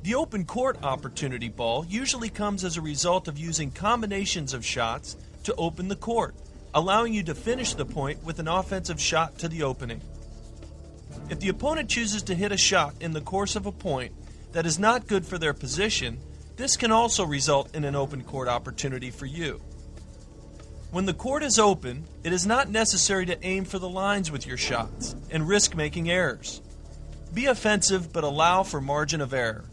The open court opportunity ball usually comes as a result of using combinations of shots to open the court, allowing you to finish the point with an offensive shot to the opening. If the opponent chooses to hit a shot in the course of a point that is not good for their position, this can also result in an open court opportunity for you. When the court is open, it is not necessary to aim for the lines with your shots and risk making errors. Be offensive, but allow for margin of error.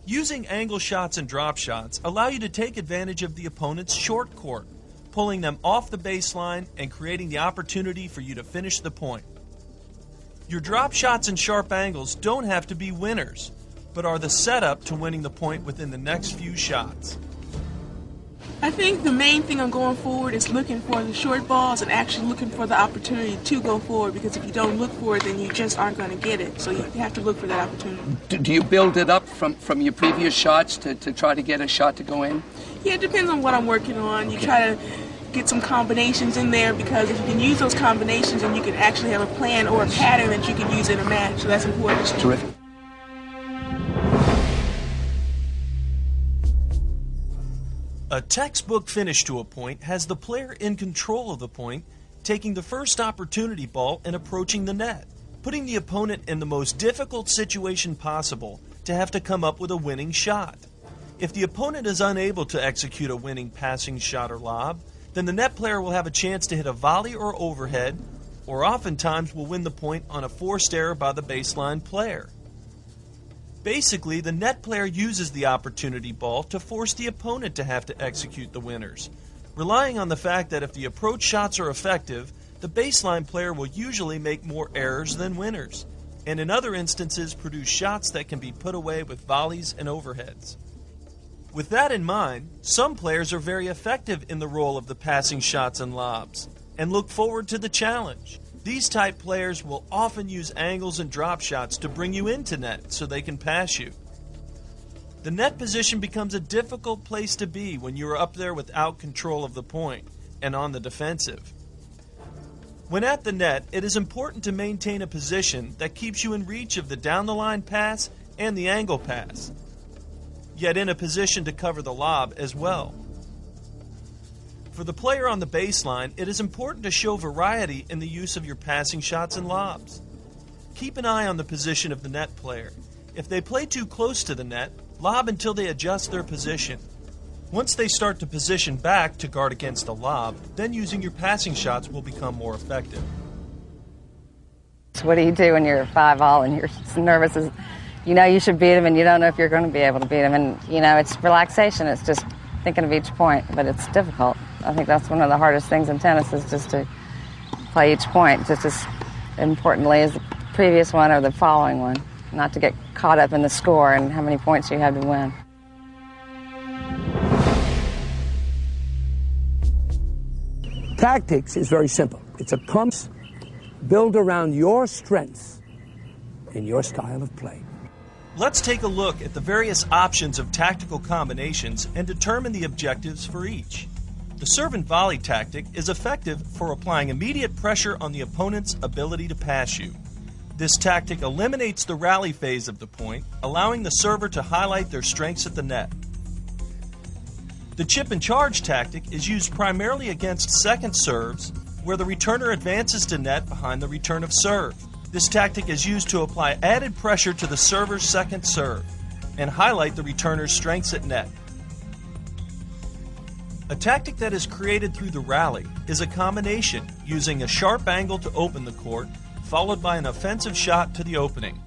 Using angle shots and drop shots allow you to take advantage of the opponent's short court, pulling them off the baseline and creating the opportunity for you to finish the point. Your drop shots and sharp angles don't have to be winners, but are the setup to winning the point within the next few shots. I think the main thing on going forward is looking for the short balls and actually looking for the opportunity to go forward, because if you don't look for it, then you just aren't going to get it. So you have to look for that opportunity. Do you build it up from your previous shots to try to get a shot to go in? Yeah, it depends on what I'm working on. You try to get some combinations in there, because if you can use those combinations, then you can actually have a plan or a pattern that you can use in a match. So that's important. Terrific. A textbook finish to a point has the player in control of the point, taking the first opportunity ball and approaching the net, putting the opponent in the most difficult situation possible to have to come up with a winning shot. If the opponent is unable to execute a winning passing shot or lob, then the net player will have a chance to hit a volley or overhead, or oftentimes will win the point on a forced error by the baseline player. Basically, the net player uses the opportunity ball to force the opponent to have to execute the winners, relying on the fact that if the approach shots are effective, the baseline player will usually make more errors than winners, and in other instances produce shots that can be put away with volleys and overheads. With that in mind, some players are very effective in the role of the passing shots and lobs, and look forward to the challenge. These type players will often use angles and drop shots to bring you into net so they can pass you. The net position becomes a difficult place to be when you are up there without control of the point and on the defensive. When at the net, it is important to maintain a position that keeps you in reach of the down-the-line pass and the angle pass, yet in a position to cover the lob as well. For the player on the baseline, it is important to show variety in the use of your passing shots and lobs. Keep an eye on the position of the net player. If they play too close to the net, lob until they adjust their position. Once they start to position back to guard against the lob, then using your passing shots will become more effective. So what do you do when you're 5-all and you're nervous? You know you should beat them and you don't know if you're going to be able to beat them. And, you know, it's relaxation. It's just thinking of each point, but it's difficult. I think that's one of the hardest things in tennis, is just to play each point just as importantly as the previous one or the following one, not to get caught up in the score and how many points you have to win. Tactics is very simple. It's a compass built around your strengths and your style of play. Let's take a look at the various options of tactical combinations and determine the objectives for each. The serve and volley tactic is effective for applying immediate pressure on the opponent's ability to pass you. This tactic eliminates the rally phase of the point, allowing the server to highlight their strengths at the net. The chip and charge tactic is used primarily against second serves, where the returner advances to net behind the return of serve. This tactic is used to apply added pressure to the server's second serve and highlight the returner's strengths at net. A tactic that is created through the rally is a combination using a sharp angle to open the court, followed by an offensive shot to the opening.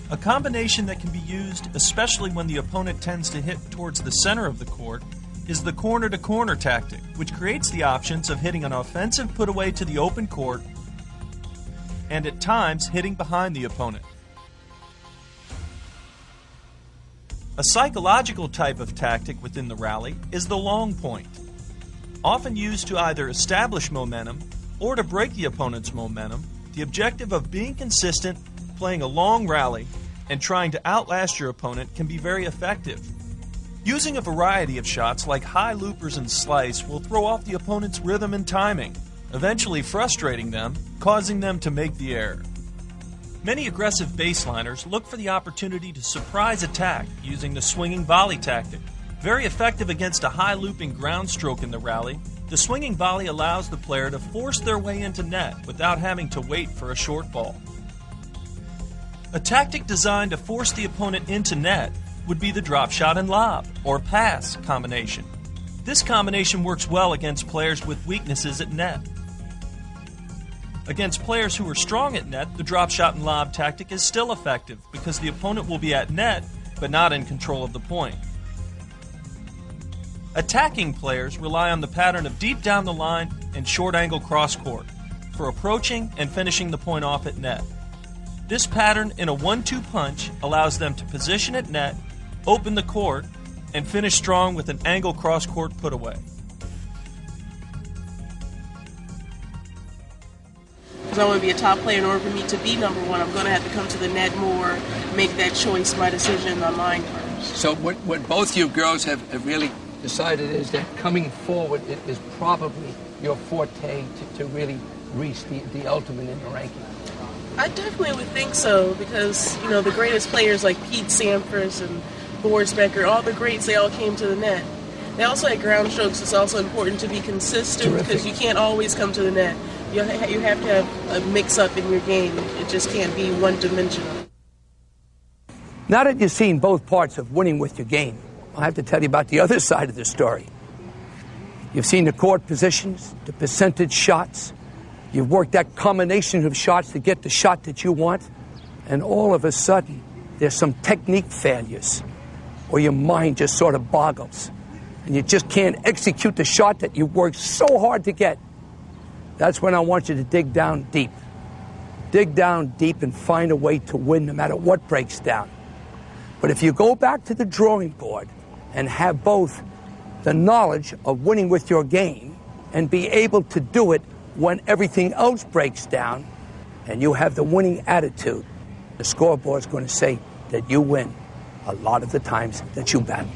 A combination that can be used, especially when the opponent tends to hit towards the center of the court, is the corner-to-corner tactic, which creates the options of hitting an offensive put-away to the open court and at times hitting behind the opponent. A psychological type of tactic within the rally is the long point, often used to either establish momentum or to break the opponent's momentum. The objective of being consistent, playing a long rally, and trying to outlast your opponent can be very effective. Using a variety of shots like high loopers and slice will throw off the opponent's rhythm and timing, eventually frustrating them, causing them to make the error. Many aggressive baseliners look for the opportunity to surprise attack using the swinging volley tactic. Very effective against a high looping ground stroke in the rally, the swinging volley allows the player to force their way into net without having to wait for a short ball. A tactic designed to force the opponent into net would be the drop shot and lob, or pass, combination. This combination works well against players with weaknesses at net. Against players who are strong at net, the drop shot and lob tactic is still effective because the opponent will be at net but not in control of the point. Attacking players rely on the pattern of deep down the line and short angle cross court for approaching and finishing the point off at net. This pattern in a 1-2 punch allows them to position at net, open the court, and finish strong with an angle cross court put away. Because I want to be a top player, in order for me to be number one, I'm going to have to come to the net more, make that choice, my decision on line terms. So what both you girls have really decided is that coming forward is probably your forte to really reach the ultimate in the ranking. I definitely would think so, because, you know, the greatest players like Pete Sampras and Boris Becker, all the greats, they all came to the net. They also had ground strokes. It's also important to be consistent because you can't always come to the net. You have to have a mix-up in your game. It just can't be one-dimensional. Now that you've seen both parts of winning with your game, I have to tell you about the other side of the story. You've seen the court positions, the percentage shots. You've worked that combination of shots to get the shot that you want. And all of a sudden, there's some technique failures, or your mind just sort of boggles. And you just can't execute the shot that you worked so hard to get. That's when I want you to dig down deep. Dig down deep and find a way to win no matter what breaks down. But if you go back to the drawing board and have both the knowledge of winning with your game and be able to do it when everything else breaks down, and you have the winning attitude, the scoreboard is going to say that you win a lot of the times that you battle.